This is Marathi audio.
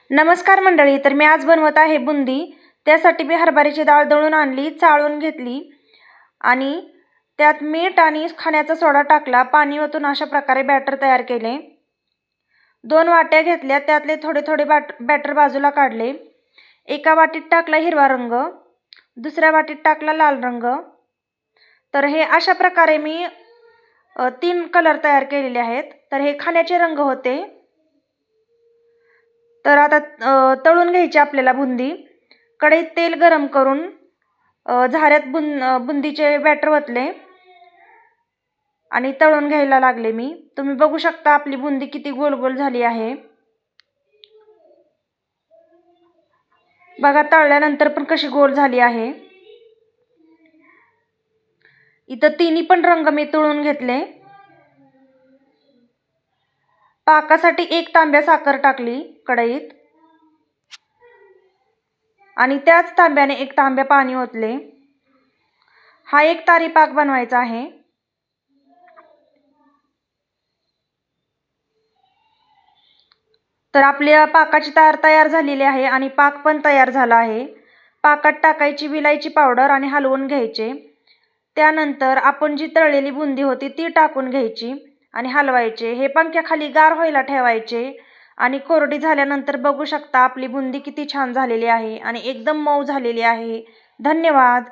नमस्कार मंडळी, तर मी आज बनवत आहे बुंदी। त्यासाठी मी हरभऱ्याची डाळ दळून आणली, चाळून घेतली आणि त्यात मीठ आणि खाण्याचा सोडा टाकला, पाणी ओतून अशा प्रकारे बॅटर तयार केले। 2 वाट्या घेतल्या, त्यातले थोडे थोडे बॅटर बाजूला काढले। एका वाटीत टाकला हिरवा रंग, दुसऱ्या वाटीत टाकला लाल रंग। तर हे अशा प्रकारे मी 3 कलर तयार केलेले आहेत। तर हे खाण्याचे रंग होते। तर आता तळून घ्यायची आपल्याला बुंदी। कढईत तेल गरम करून झाऱ्यात बुंदीचे बॅटर ओतले आणि तळून घ्यायला लागले मी। तुम्ही बघू शकता आपली बुंदी किती गोल गोल झाली आहे। बघा तळल्यानंतर पण कशी गोल झाली आहे। इथं तिन्ही पण रंग मी तळून घेतले। पाकासाठी 1 तांब्या साखर टाकली कढईत आणि त्याच तांब्याने 1 तांब्या पाणी ओतले। हा एक तारी पाक बनवायचा आहे। तर आपल्या पाकाची तार तयार झालेली आहे आणि पाक पण तयार झाला आहे। पाकात टाकायची विलायची पावडर आणि हलवून घ्यायचे। त्यानंतर आपण जी तळलेली बुंदी होती ती टाकून घ्यायची आणि हलवायचे। हे पंख्याखाली गार व्हायला ठेवायचे आणि कोरडी झाल्यानंतर बघू शकता आपली बुंदी किती छान झालेली आहे आणि एकदम मऊ झालेली आहे। धन्यवाद।